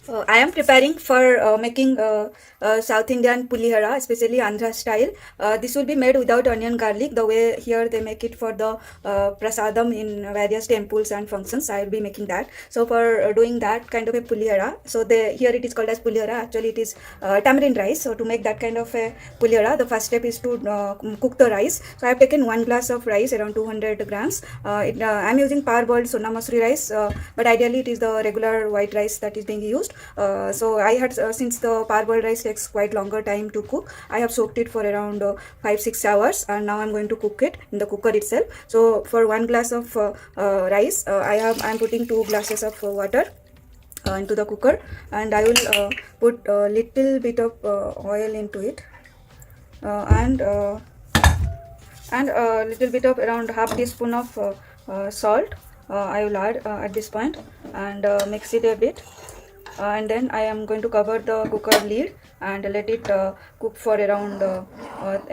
I am preparing for making South Indian Pulihara, especially Andhra style. This will be made without onion garlic, the way here they make it for the prasadam in various temples and functions. I will be making that. So for doing that kind of a Pulihara, so here it is called as Pulihara. Actually, it is tamarind rice. So to make that kind of a Pulihara, the first step is to cook the rice. So I have taken 1 glass of rice, around 200 grams. I am using parboiled Sona masoori rice, but ideally it is the regular white rice that is being used. So I had since the parboiled rice takes quite longer time to cook, I have soaked it for around 5-6 hours, and now I'm going to cook it in the cooker itself. So for 1 glass of rice, I'm putting 2 glasses of water into the cooker, and I will put a little bit of oil into it, and a little bit of around half teaspoon of salt. I will add at this point, and mix it a bit. And then I am going to cover the cooker lid and let it cook for around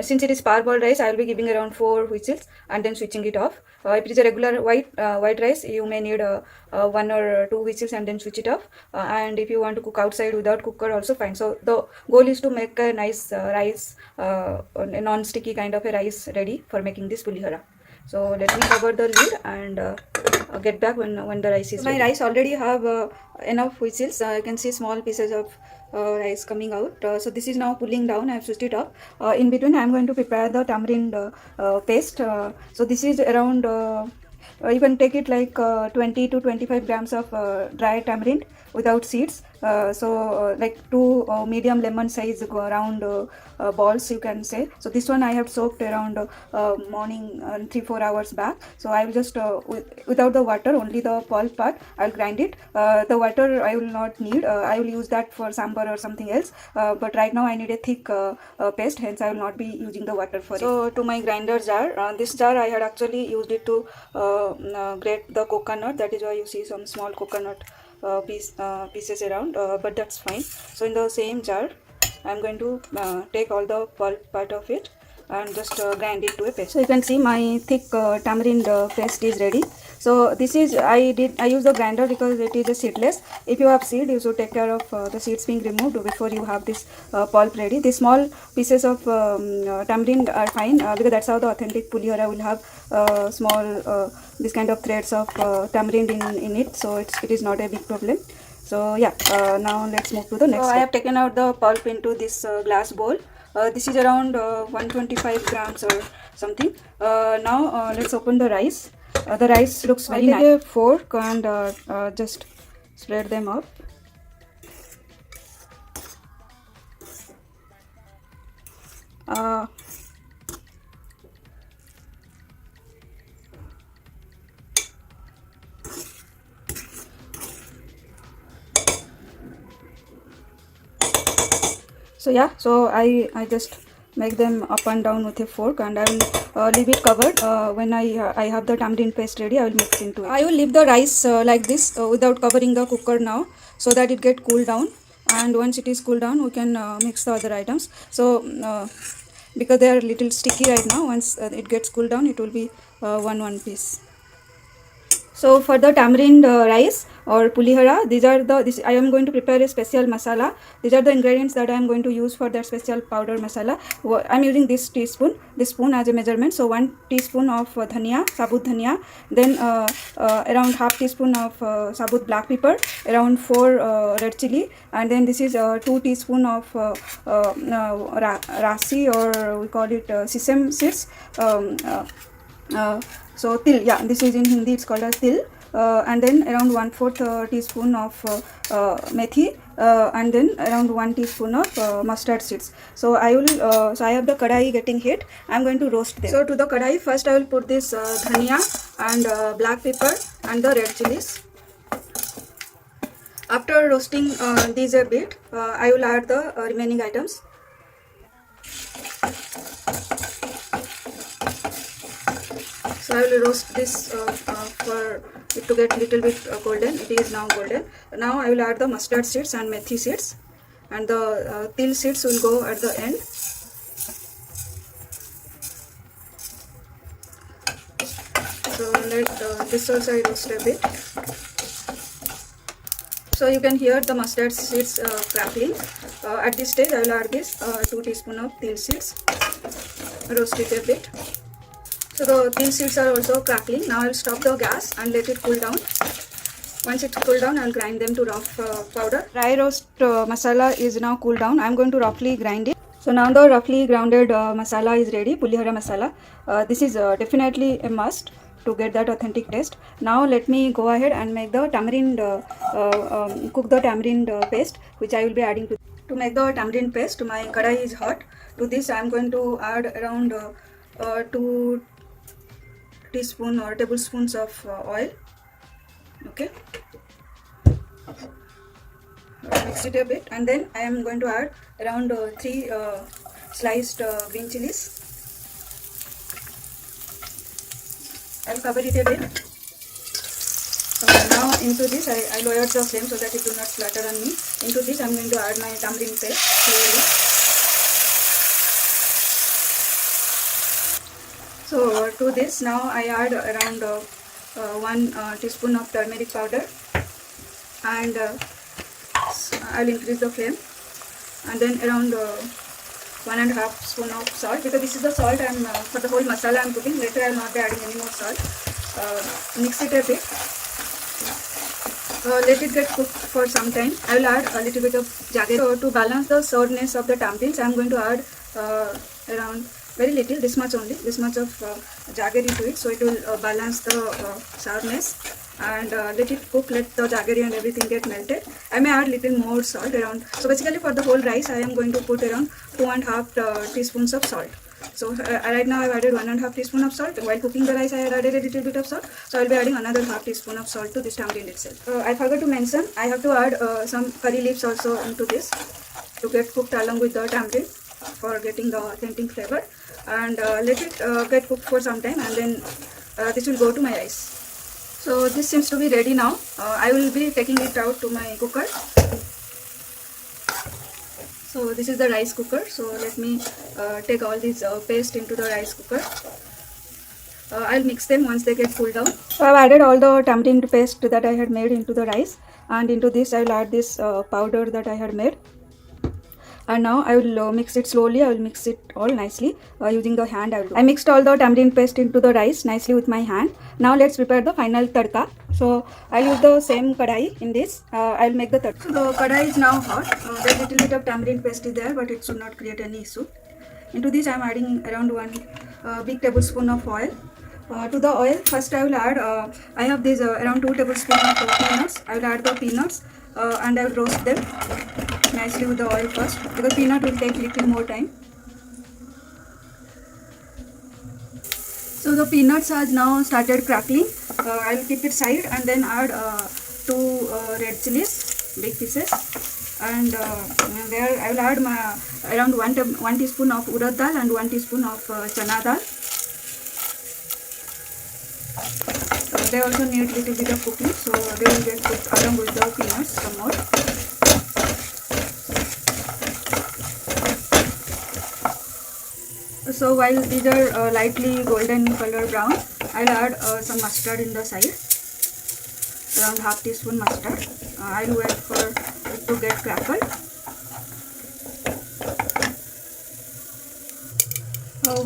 since it is parboiled rice, I will be giving around 4 whistles and then switching it off. If it is a regular white rice, you may need 1 or 2 whistles and then switch it off. And if you want to cook outside without cooker, also fine. So the goal is to make a nice rice, a non-sticky kind of a rice ready for making this pulihara. So let me cover the lid and get back when the rice is ready. My rice already have enough whistles. I can see small pieces of rice coming out. So this is now cooling down. I have switched it off. In between, I am going to prepare the tamarind paste. So this is around you can take it like 20 to 25 grams of dry tamarind without seeds. Like 2 medium lemon size round balls, you can say. So this one I have soaked around morning 3-4 hours back. So I will just without the water, only the pulp part, I will grind it. The water I will not need. I will use that for sambar or something else. But right now I need a thick paste, hence I will not be using the water for it. So to my grinder jar, this jar I had actually used it to grate the coconut. That is why you see some small coconut pieces around, but that's fine. So in the same jar, I'm going to take all the pulp part of it and just grind it to a paste. So you can see my thick tamarind paste is ready. So this is I use the grinder because it is a seedless. If you have seed, you should take care of the seeds being removed before you have this pulp ready. The small pieces of tamarind are fine because that's how the authentic pulihara will have small this kind of threads of tamarind in it. So it is not a big problem. So yeah, now let's move to the next step. I have taken out the pulp into this glass bowl. This is around 125 grams or something. Now let's open the rice. The rice looks very nice. I'll take a fork and just spread them up. So yeah, so I just make them up and down with a fork, and I will leave it covered. When I have the tamarind paste ready, I will mix into it. I will leave the rice like this without covering the cooker now, so that it get cooled down. And once it is cooled down, we can mix the other items. So because they are little sticky right now, once it gets cooled down, it will be one piece. So for the tamarind rice or pulihara, this I am going to prepare a special masala. These are the ingredients that I am going to use for that special powder masala. I am using this spoon as a measurement. So 1 teaspoon of dhania, sabut dhania, then around half teaspoon of sabut black pepper, around 4 red chili, and then this is 2 teaspoon of rasi, or we call it sesame seeds. So til, yeah, this is in Hindi, it's called as til, and then around 1/4 teaspoon of methi, and then around 1 teaspoon of mustard seeds. So I have the kadai getting heat. I'm going to roast them. So to the kadai, first I will put this dhania and black pepper and the red chilies. After roasting these a bit, I will add the remaining items. So I will roast this for it to get little bit golden. It is now golden. Now I will add the mustard seeds and methi seeds, and the til seeds will go at the end. So let this also I roast a bit. So you can hear the mustard seeds crackling. At this stage I will add this 2 teaspoons of til seeds, roast it a bit. So the til seeds are also crackling. Now I will stop the gas and let it cool down. Once it's cooled down, I will grind them to rough powder. Dry roast masala is now cooled down. I am going to roughly grind it. So now the roughly grounded masala is ready, Pulihara masala. This is definitely a must to get that authentic taste. Now let me go ahead and make the tamarind, cook the tamarind paste, which I will be adding to. To make the tamarind paste, my kadai is hot. To this I am going to add around 2 teaspoons or tablespoons of oil. Okay, mix it a bit, and then I am going to add around 3 sliced green chilies. I'll cover it a bit. Now into this I lowered the flame so that it will not splatter on me. Into this I am going to add my tamarind paste slowly. So to this now I add around 1 teaspoon of turmeric powder, and I'll increase the flame, and then around 1.5 spoon of salt, because this is the salt I'm for the whole masala I'm cooking. Later I will not be adding any more salt. Mix it a bit. Let it get cooked for some time. I will add a little bit of jaggery. So to balance the sourness of the tamarins, I am going to add around very little, this much only, this much of jaggery to it, so it will balance the sourness, and let it cook, let the jaggery and everything get melted. I may add little more salt around. So basically for the whole rice I am going to put around 2.5 teaspoons of salt. So right now I have added 1.5 teaspoon of salt. While cooking the rice I had added a little bit of salt, so I will be adding another half teaspoon of salt to this tamarind itself. I forgot to mention, I have to add some curry leaves also into this to get cooked along with the tamarind for getting the authentic flavor, and let it get cooked for some time, and then this will go to my rice. So this seems to be ready now. I will be taking it out to my cooker. So this is the rice cooker. So let me take all this paste into the rice cooker. I'll mix them once they get cooled down. So I've added all the tamarind paste that I had made into the rice, and into this I will add this powder that I had made. And now I will mix it slowly. I will mix it all nicely using the hand. I mixed all the tamarind paste into the rice nicely with my hand. Now let's prepare the final tadka. So I use the same kadai in this. I will make the tadka. So the kadai is now hot. There's a little bit of tamarind paste is there, but it should not create any issue. Into this I am adding around 1 big tablespoon of oil. To the oil, first I will add, I have this around 2 tablespoons of peanuts. I will add the peanuts and I will roast them nicely with the oil first, because peanut will take little more time. So the peanuts are now started crackling. I will keep it side and then add 2 red chilies, big pieces, and there I will add around 1 teaspoon of urad dal and 1 teaspoon of chana dal. They also need little bit of cooking, so they will get cooked along with the peanuts some more. So while these are lightly golden color brown, I will add some mustard in the side, around half teaspoon mustard. I will wait for it to get crackled.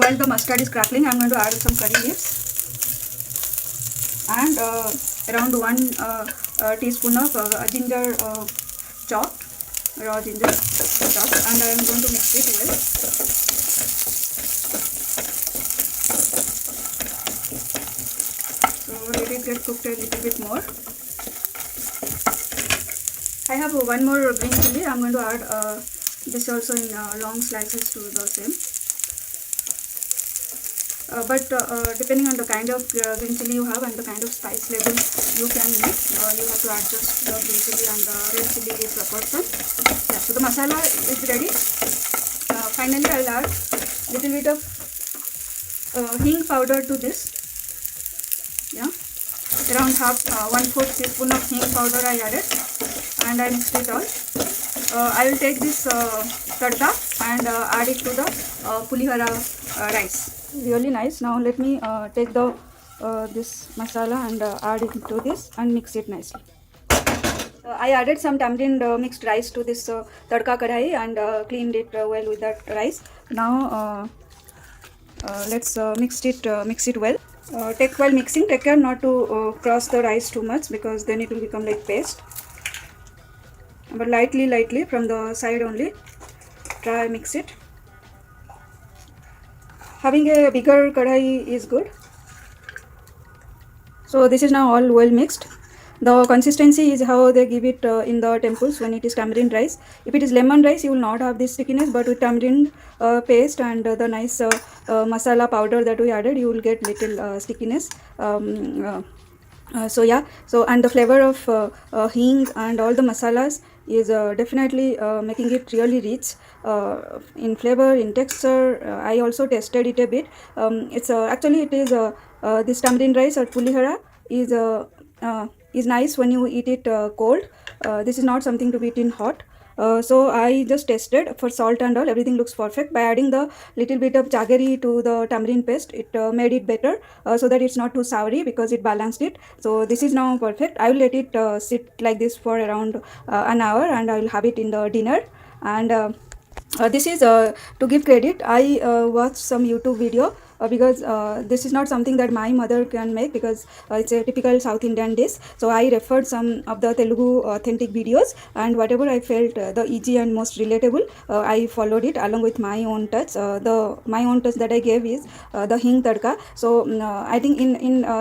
While the mustard is crackling, I am going to add some curry leaves and around 1 teaspoon of ginger chopped, raw ginger chopped, and I am going to mix it well. So let it get cooked a little bit more. I have 1 more green chili. I am going to add this also in long slices to the same. But depending on the kind of green chili you have and the kind of spice level you can make, you have to adjust the green chili and the red chili proportion. Yeah, so the masala is ready. Finally I will add little bit of hing powder to this. Yeah, around 1/4 teaspoon of hing powder I added, and I mixed it all. I will take this tadka and add it to the Pulihara rice. Really nice. Now let me take the this masala and add it into this and mix it nicely. I added some tamarind mixed rice to this tadka kadhai and cleaned it well with that rice. Now let's mix it well. While mixing, take care not to cross the rice too much, because then it will become like paste. But lightly from the side only. Try mix it. Having a bigger kadhai is good. So this is now all well mixed. The consistency is how they give it in the temples when it is tamarind rice. If it is lemon rice, you will not have this stickiness, but with tamarind paste and the nice masala powder that we added, you will get little stickiness. So yeah, so and the flavor of hing and all the masalas is definitely making it really rich in flavor, in texture. I also tested it a bit. It's actually it is this tamarind rice or pulihara is nice when you eat it cold. This is not something to be eaten hot. So I just tested for salt and all, everything looks perfect. By adding the little bit of jaggery to the tamarind paste, it made it better, so that it's not too soury, because it balanced it. So this is now perfect. I will let it sit like this for around an hour, and I will have it in the dinner. And this is to give credit. I watched some YouTube video because this is not something that my mother can make, because it's a typical South Indian dish. So I referred some of the Telugu authentic videos, and whatever I felt the easy and most relatable, I followed it along with my own touch. My own touch that I gave is the hing tadka. So I think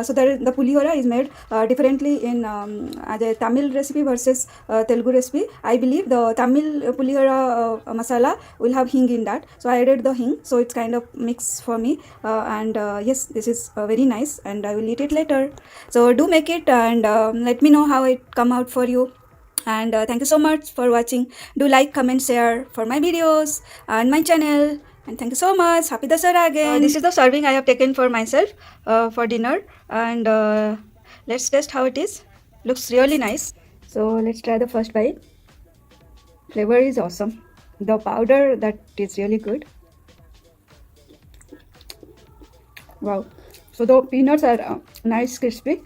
so that the pulihara is made differently in the Tamil recipe versus Telugu recipe. I believe the Tamil pulihara masala will have hing in that, so I added the hing, so it's kind of mix for me. And yes, this is very nice, and I will eat it later. So do make it, and let me know how it come out for you. And thank you so much for watching. Do like, comment, share for my videos and my channel. And thank you so much. Happy Dasara again. This is the serving I have taken for myself for dinner, and let's test how it is. Looks really nice. So let's try the first bite. Flavor is awesome. The powder, that is really good. Wow. So the peanuts are nice, crispy,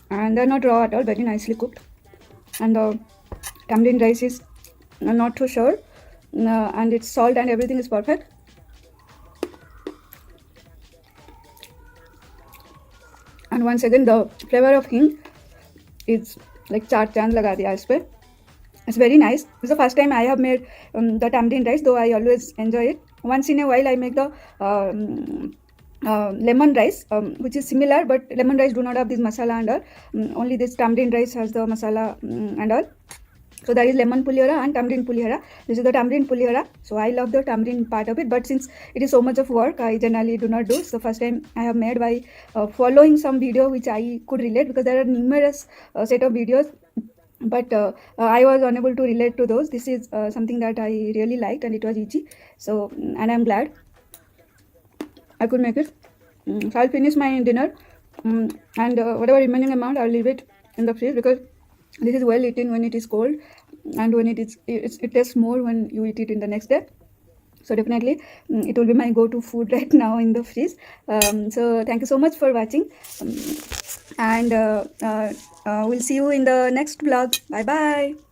and they're not raw at all, very nicely cooked. And the tamarind rice is not too sure, and its salt and everything is perfect. And once again, the flavor of hing is like char chand laga diya ispe. It's very nice. This is the first time I have made the tamarind rice, though I always enjoy it. Once in a while I make the lemon rice, which is similar, but lemon rice do not have this masala and all. Only this tamarind rice has the masala and all. So that is lemon pulihara and tamarind pulihara. This is the tamarind pulihara. So I love the tamarind part of it, but since it is so much of work, I generally do not do. It's the first time I have made by following some video which I could relate, because there are numerous set of videos, but I was unable to relate to those. This is something that I really liked, and it was easy. So, and I'm glad I could make it. So I'll finish my dinner, and whatever remaining amount, I'll leave it in the fridge, because this is well eaten when it is cold, and when it tastes more when you eat it in the next day. So definitely it will be my go-to food right now in the fridge. So thank you so much for watching, and we'll see you in the next vlog. Bye bye.